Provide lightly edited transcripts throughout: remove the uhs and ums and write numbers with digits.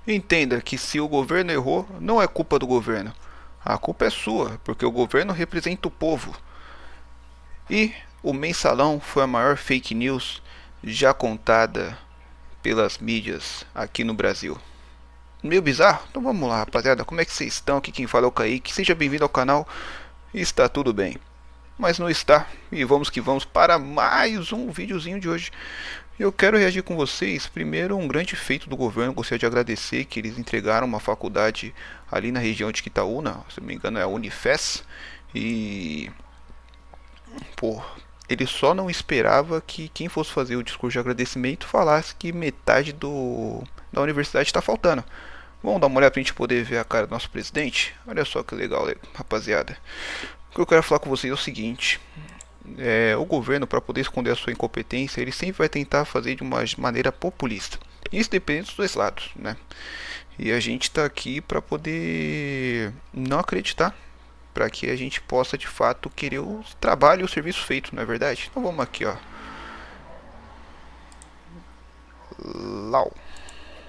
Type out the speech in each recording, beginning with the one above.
Entenda que se o governo errou, não é culpa do governo. A culpa é sua, porque o governo representa o povo. E o mensalão foi a maior fake news já contada pelas mídias aqui no Brasil. Meio bizarro? Então vamos lá, rapaziada. Como é que vocês estão? Aqui quem fala é o Kaique. Seja bem-vindo ao canal. Está tudo bem. Mas não está. E vamos que vamos para mais um videozinho de hoje. Eu quero reagir com vocês. Primeiro, um grande feito do governo. Gostaria de agradecer que eles entregaram uma faculdade ali na região de Quitaúna. Se não me engano é a Unifes. E pô, ele só não esperava que quem fosse fazer o discurso de agradecimento falasse que metade da universidade está faltando. Vamos dar uma olhada pra gente poder ver a cara do nosso presidente? Olha só que legal, rapaziada. O que eu quero falar com vocês é o seguinte: o governo, para poder esconder a sua incompetência, ele sempre vai tentar fazer de uma maneira populista. Isso depende dos dois lados, né? E a gente está aqui para poder não acreditar, para que a gente possa de fato querer o trabalho e o serviço feito, não é verdade? Então vamos aqui, ó. Lau.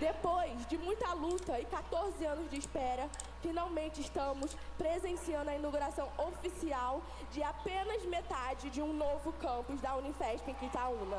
Depois de muita luta e 14 anos de espera, finalmente estamos presenciando a inauguração oficial de apenas metade de um novo campus da Unifesp em Quitaúna.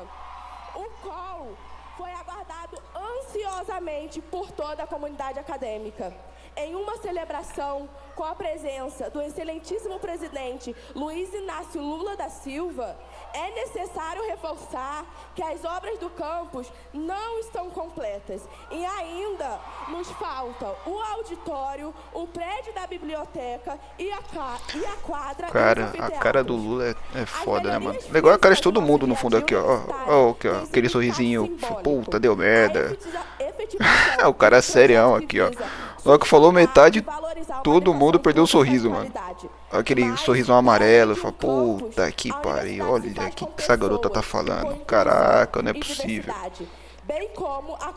O qual foi aguardado ansiosamente por toda a comunidade acadêmica. Em uma celebração com a presença do excelentíssimo presidente Luiz Inácio Lula da Silva, é necessário reforçar que as obras do campus não estão completas e ainda nos falta o auditório, o prédio da biblioteca e a quadra e os Cara, a cara do anfiteatros. Lula é As foda, né, mano? melhorias Legal é a cara de físicas do todo nosso mundo no dia a fundo dia aqui, ó. universitário Ó, aqui, ó. têm Aquele significado sorrisinho. simbólico. Puta, deu A merda. efetivação O de cara é um projeto serião que aqui, ó. visa Logo que falou sustentar e metade, valorizar uma todo mundo educação perdeu o pública de sorriso, mano. qualidade. Aquele Mas, sorrisão para além amarelo. de Fala, um campus, puta que a pariu. universidade se Olha faz o que com essa garota tá pessoas, com falando. inclusão Caraca, não é e possível. diversidade, bem como a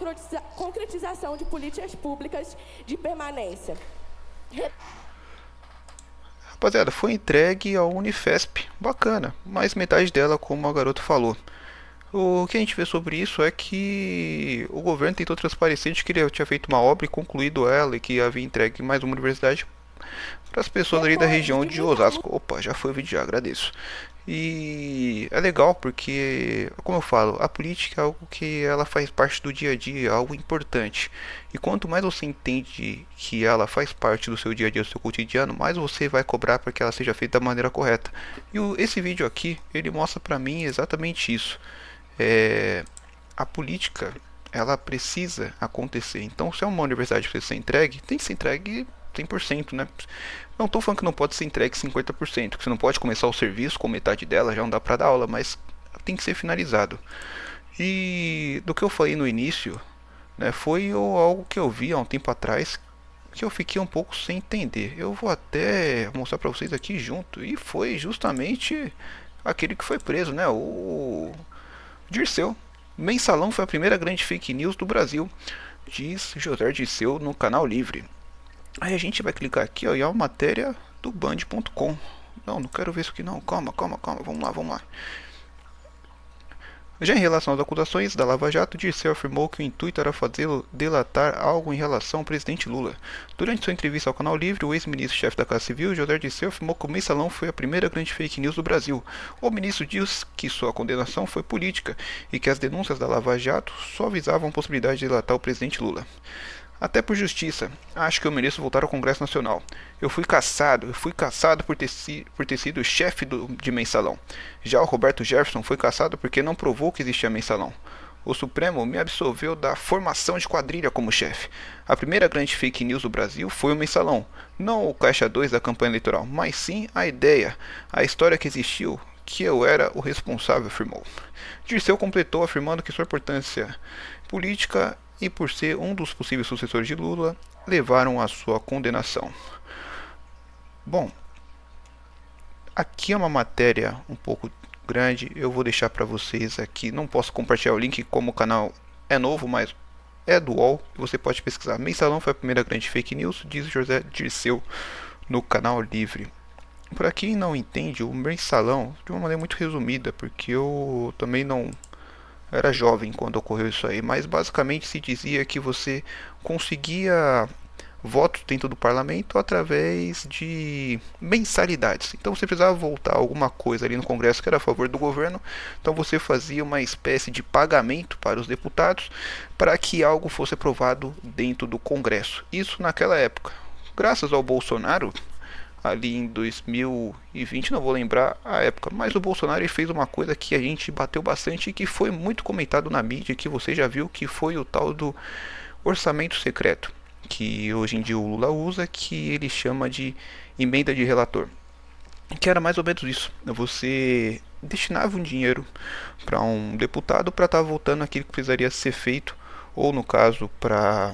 concretização de políticas públicas de permanência. Rapaziada, foi entregue ao Unifesp. Bacana. Mas metade dela, como a garota falou. O que a gente vê sobre isso é que o governo tentou transparecer de que ele tinha feito uma obra e concluído ela e que havia entregue mais uma universidade para as pessoas ali da Depois região de de muita luta. Osasco. Opa, já foi o vídeo, já agradeço. E é legal porque, como eu falo, a política é algo que ela faz parte do dia a dia, é algo importante. E quanto mais você entende que ela faz parte do seu dia a dia, do seu cotidiano, mais você vai cobrar para que ela seja feita da maneira correta. E esse vídeo aqui, ele mostra para mim exatamente isso. É, a política, ela precisa acontecer. Então, se é uma universidade que precisa ser entregue, tem que ser entregue 100%, né? Não estou falando que não pode ser entregue 50%, que você não pode começar o serviço com metade dela, já não dá para dar aula, mas tem que ser finalizado. E do que eu falei no início, né, foi algo que eu vi há um tempo atrás que eu fiquei um pouco sem entender. Eu vou até mostrar para vocês aqui junto, e foi justamente aquele que foi preso, né? O Dirceu. Mensalão foi a primeira grande fake news do Brasil, diz José Dirceu no Canal Livre. Aí a gente vai clicar aqui, ó, e é uma matéria do band.com. Não, não quero ver isso aqui não. Calma, calma, calma. Vamos lá, vamos lá. Já em relação às acusações da Lava Jato, Dirceu afirmou que o intuito era fazê-lo delatar algo em relação ao presidente Lula. Durante sua entrevista ao Canal Livre, o ex-ministro-chefe da Casa Civil, José Dirceu, afirmou que o mensalão foi a primeira grande fake news do Brasil. O ministro diz que sua condenação foi política e que as denúncias da Lava Jato só visavam a possibilidade de delatar o presidente Lula. Até por justiça, acho que eu mereço voltar ao Congresso Nacional. Eu fui caçado por ter sido chefe de mensalão. Já o Roberto Jefferson foi caçado porque não provou que existia mensalão. O Supremo me absolveu da formação de quadrilha como chefe. A primeira grande fake news do Brasil foi o mensalão, não o caixa 2 da campanha eleitoral, mas sim a ideia, a história que existiu, que eu era o responsável, afirmou. Dirceu completou afirmando que sua importância política e por ser um dos possíveis sucessores de Lula, levaram à sua condenação. Bom, aqui é uma matéria um pouco grande, eu vou deixar para vocês aqui, não posso compartilhar o link como o canal é novo, mas é do UOL, você pode pesquisar. Mensalão foi a primeira grande fake news, diz José Dirceu no Canal Livre. Para quem não entende, o mensalão, de uma maneira muito resumida, porque eu também não era jovem quando ocorreu isso aí, mas basicamente se dizia que você conseguia votos dentro do parlamento através de mensalidades. Então você precisava voltar alguma coisa ali no Congresso que era a favor do governo, então você fazia uma espécie de pagamento para os deputados para que algo fosse aprovado dentro do Congresso. Isso naquela época. Graças ao Bolsonaro, ali em 2020, não vou lembrar a época, mas o Bolsonaro fez uma coisa que a gente bateu bastante e que foi muito comentado na mídia, que você já viu, que foi o tal do orçamento secreto, que hoje em dia o Lula usa, que ele chama de emenda de relator, que era mais ou menos isso. Você destinava um dinheiro para um deputado para estar voltando aquilo que precisaria ser feito, ou no caso para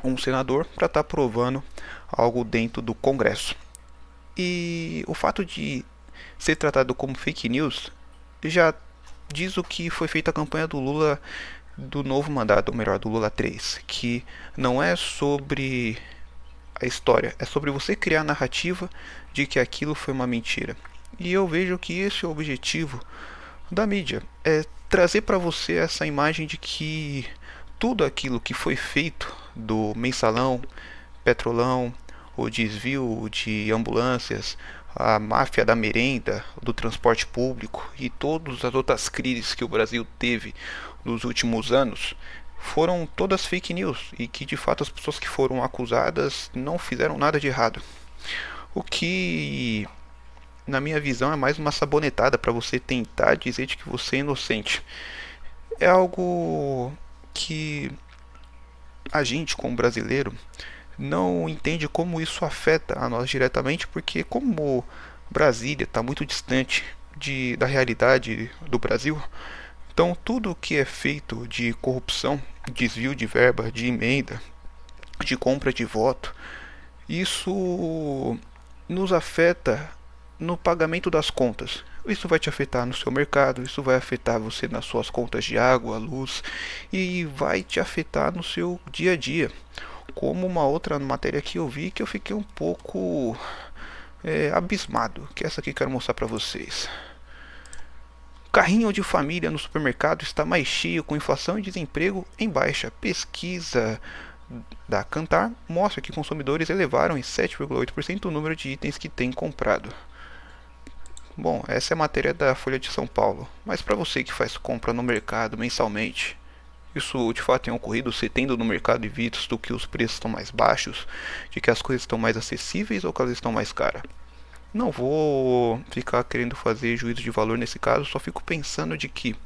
um senador para estar aprovando algo dentro do Congresso. E o fato de ser tratado como fake news já diz o que foi feita a campanha do Lula do novo mandato, ou melhor, do Lula 3, que não é sobre a história, é sobre você criar a narrativa de que aquilo foi uma mentira. E eu vejo que esse é o objetivo da mídia, é trazer para você essa imagem de que tudo aquilo que foi feito do mensalão, petrolão, o desvio de ambulâncias, a máfia da merenda, do transporte público e todas as outras crises que o Brasil teve nos últimos anos foram todas fake news e que de fato as pessoas que foram acusadas não fizeram nada de errado. O que, na minha visão, é mais uma sabonetada para você tentar dizer de que você é inocente. É algo que a gente, como brasileiro, não entende como isso afeta a nós diretamente, porque como Brasília está muito distante da realidade do Brasil, então tudo que é feito de corrupção, desvio de verba, de emenda, de compra de voto, isso nos afeta no pagamento das contas. Isso vai te afetar no seu mercado, isso vai afetar você nas suas contas de água, luz e vai te afetar no seu dia a dia. Como uma outra matéria que eu vi que eu fiquei um pouco abismado, que é essa aqui que eu quero mostrar para vocês. Carrinho de família no supermercado está mais cheio com inflação e desemprego em baixa. Pesquisa da Kantar mostra que consumidores elevaram em 7,8% o número de itens que têm comprado. Bom, essa é a matéria da Folha de São Paulo, mas para você que faz compra no mercado mensalmente, isso de fato tem ocorrido, você tendo no mercado e visto que os preços estão mais baixos, de que as coisas estão mais acessíveis ou que elas estão mais caras? Não vou ficar querendo fazer juízo de valor nesse caso, só fico pensando de que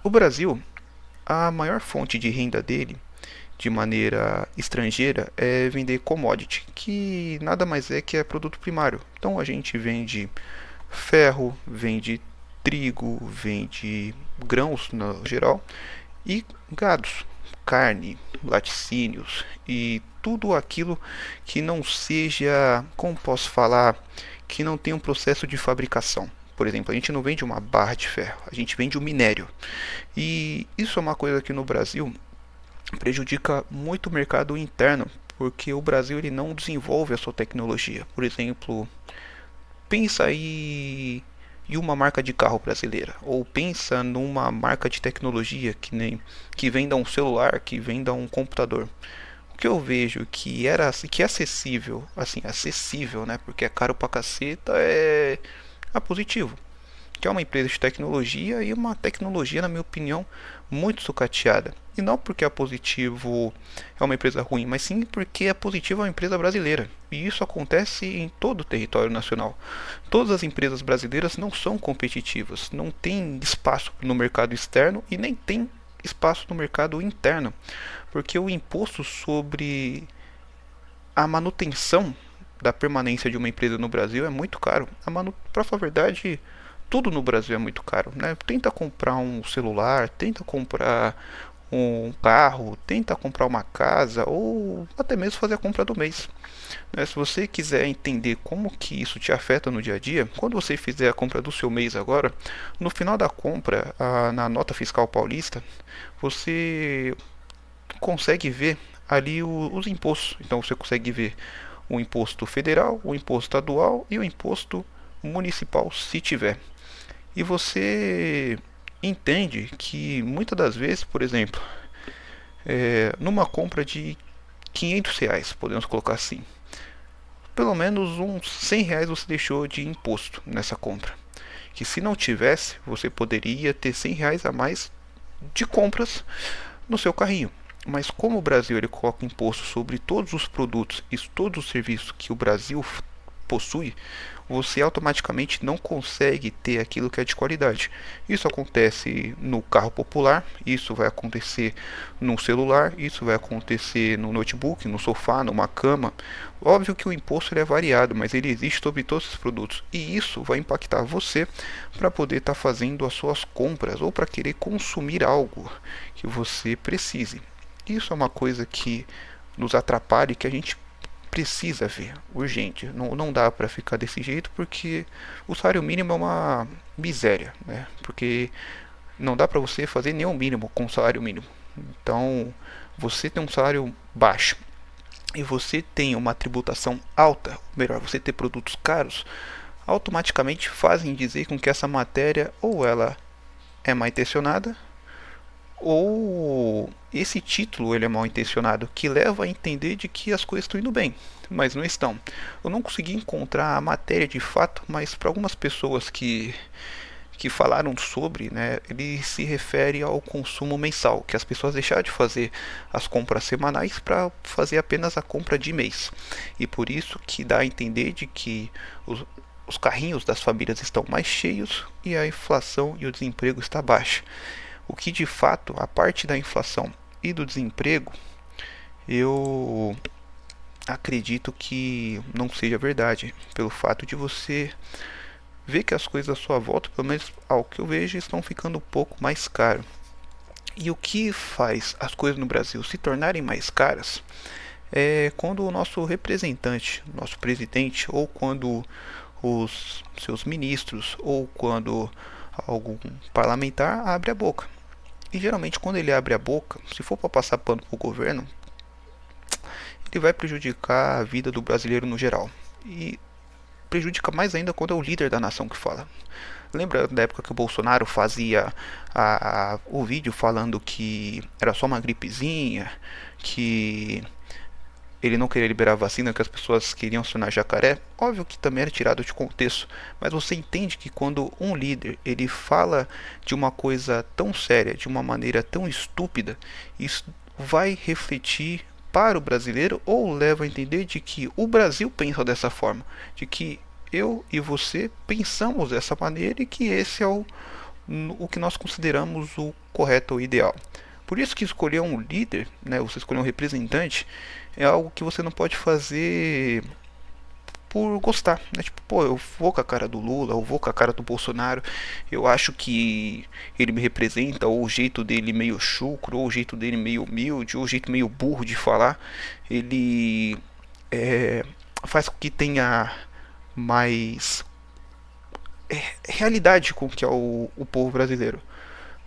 o Brasil, a maior fonte de renda dele, de maneira estrangeira, é vender commodity, que nada mais é que é produto primário. Então a gente vende ferro, vende trigo, vende grãos no geral e gados, carne, laticínios e tudo aquilo que não seja, como posso falar, que não tenha um processo de fabricação. Por exemplo, a gente não vende uma barra de ferro, a gente vende o minério. E isso é uma coisa que no Brasil prejudica muito o mercado interno, porque o Brasil ele não desenvolve a sua tecnologia. Por exemplo, pensa aí em uma marca de carro brasileira, ou pensa numa marca de tecnologia que venda um celular, que venda um computador. O que eu vejo que é acessível, assim, acessível, né? Porque é caro pra caceta, é a Positivo, que é uma empresa de tecnologia e uma tecnologia, na minha opinião, muito sucateada. E não porque a Positivo é uma empresa ruim, mas sim porque a Positivo é uma empresa brasileira. E isso acontece em todo o território nacional. Todas as empresas brasileiras não são competitivas, não tem espaço no mercado externo e nem tem espaço no mercado interno, porque o imposto sobre a manutenção da permanência de uma empresa no Brasil é muito caro. Para falar a verdade, tudo no Brasil é muito caro, né? Tenta comprar um celular, tenta comprar um carro, tenta comprar uma casa ou até mesmo fazer a compra do mês. Né? Se você quiser entender como que isso te afeta no dia a dia, quando você fizer a compra do seu mês agora, no final da compra, na nota fiscal paulista, você consegue ver ali os impostos. Então você consegue ver o imposto federal, o imposto estadual e o imposto municipal, se tiver. E você entende que muitas das vezes, por exemplo, numa compra de R$ 500, podemos colocar assim, pelo menos uns R$ 100 você deixou de imposto nessa compra. Que se não tivesse, você poderia ter R$ 100 a mais de compras no seu carrinho. Mas como o Brasil ele coloca imposto sobre todos os produtos e todos os serviços que o Brasil possui, você automaticamente não consegue ter aquilo que é de qualidade. Isso acontece no carro popular, isso vai acontecer no celular, isso vai acontecer no notebook, no sofá, numa cama. Óbvio que o imposto ele é variado, mas ele existe sobre todos os produtos e isso vai impactar você para poder estar fazendo as suas compras ou para querer consumir algo que você precise. Isso é uma coisa que nos atrapalha e que a gente precisa ver, urgente. Não dá para ficar desse jeito porque o salário mínimo é uma miséria, né? Porque não dá para você fazer nenhum mínimo com o salário mínimo. Então, você tem um salário baixo e você tem uma tributação alta, melhor, você ter produtos caros, automaticamente fazem dizer com que essa matéria ou ela é mal intencionada ou esse título ele é mal intencionado, que leva a entender de que as coisas estão indo bem, mas não estão. Eu não consegui encontrar a matéria de fato, mas para algumas pessoas que falaram sobre, né, ele se refere ao consumo mensal, que as pessoas deixaram de fazer as compras semanais para fazer apenas a compra de mês. E por isso que dá a entender de que os carrinhos das famílias estão mais cheios e a inflação e o desemprego está baixa. O que de fato, a parte da inflação e do desemprego, eu acredito que não seja verdade, pelo fato de você ver que as coisas à sua volta, pelo menos ao que eu vejo, estão ficando um pouco mais caras. E o que faz as coisas no Brasil se tornarem mais caras é quando o nosso representante, nosso presidente, ou quando os seus ministros, ou quando algum parlamentar abre a boca. E geralmente quando ele abre a boca, se for para passar pano pro governo, ele vai prejudicar a vida do brasileiro no geral. E prejudica mais ainda quando é o líder da nação que fala. Lembra da época que o Bolsonaro fazia o vídeo falando que era só uma gripezinha, que ele não queria liberar a vacina, que as pessoas queriam se tornar jacaré? Óbvio que também era tirado de contexto, mas você entende que quando um líder ele fala de uma coisa tão séria, de uma maneira tão estúpida, isso vai refletir para o brasileiro ou leva a entender de que o Brasil pensa dessa forma, de que eu e você pensamos dessa maneira e que esse é o que nós consideramos o correto ou ideal. Por isso que escolher um líder, né, você escolher um representante, é algo que você não pode fazer por gostar, né? Tipo, pô, eu vou com a cara do Lula, eu vou com a cara do Bolsonaro, eu acho que ele me representa, ou o jeito dele meio chucro, ou o jeito dele meio humilde, ou o jeito meio burro de falar, ele faz com que tenha mais realidade com o que é o povo brasileiro.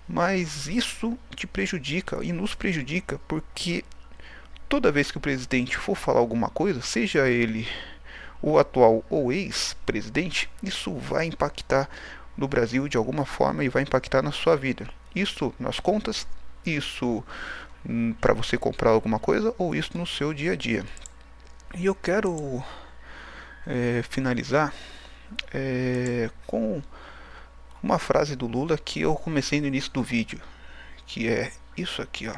Mas isso te prejudica e nos prejudica porque toda vez que o presidente for falar alguma coisa, seja ele o atual ou ex-presidente, isso vai impactar no Brasil de alguma forma e vai impactar na sua vida. Isso nas contas, isso para você comprar alguma coisa ou isso no seu dia a dia. E eu quero finalizar com uma frase do Lula que eu comecei no início do vídeo, que é isso aqui, ó.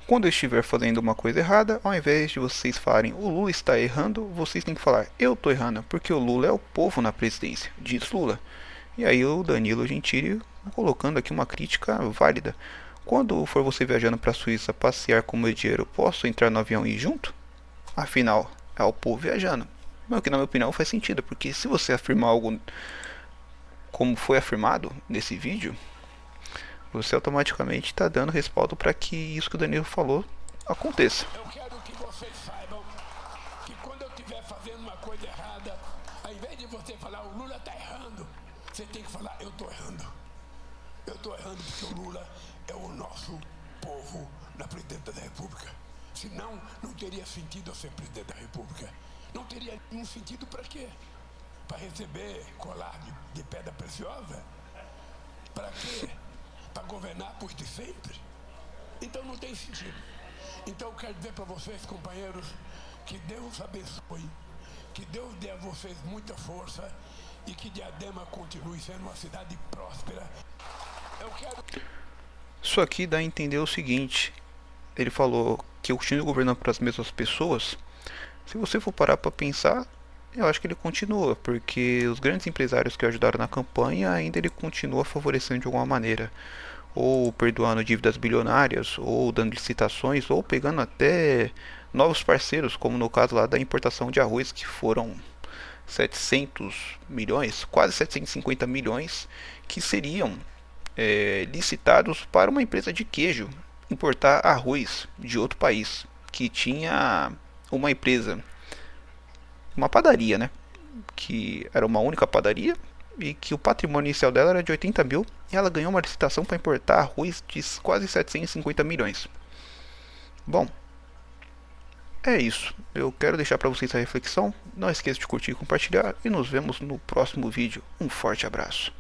Quando eu estiver fazendo uma coisa errada, ao invés de vocês falarem o Lula está errando, vocês têm que falar eu estou errando, porque o Lula é o povo na presidência, diz Lula. E aí o Danilo Gentili colocando aqui uma crítica válida. Quando for você viajando para a Suíça passear com meu dinheiro, posso entrar no avião e ir junto? Afinal, é o povo viajando. O que na minha opinião faz sentido, porque se você afirmar algo como foi afirmado nesse vídeo, você automaticamente está dando respaldo para que isso que o Danilo falou aconteça. Eu quero que vocês saibam que quando eu estiver fazendo uma coisa errada, ao invés de você falar o Lula está errando, você tem que falar eu estou errando. Eu estou errando porque o Lula é o nosso povo na presidência da República. Senão, não teria sentido eu ser presidente da República. Não teria nenhum sentido para quê? Para receber colar de pedra preciosa? Para quê? Para governar por de sempre? Então não tem sentido. Então eu quero dizer para vocês, companheiros, que Deus abençoe, que Deus dê a vocês muita força e que Diadema continue sendo uma cidade próspera. Eu quero... Isso aqui dá a entender o seguinte: ele falou que eu continuo governando para as mesmas pessoas. Se você for parar para pensar, eu acho que ele continua, porque os grandes empresários que o ajudaram na campanha ainda ele continua favorecendo de alguma maneira, ou perdoando dívidas bilionárias, ou dando licitações, ou pegando até novos parceiros, como no caso lá da importação de arroz, que foram 700 milhões, quase 750 milhões, que seriam licitados para uma empresa de queijo importar arroz de outro país, que tinha uma empresa, uma padaria, né? Que era uma única padaria e que o patrimônio inicial dela era de 80 mil e ela ganhou uma licitação para importar arroz de quase 750 milhões. Bom, é isso. Eu quero deixar para vocês a reflexão. Não esqueça de curtir e compartilhar e nos vemos no próximo vídeo. Um forte abraço.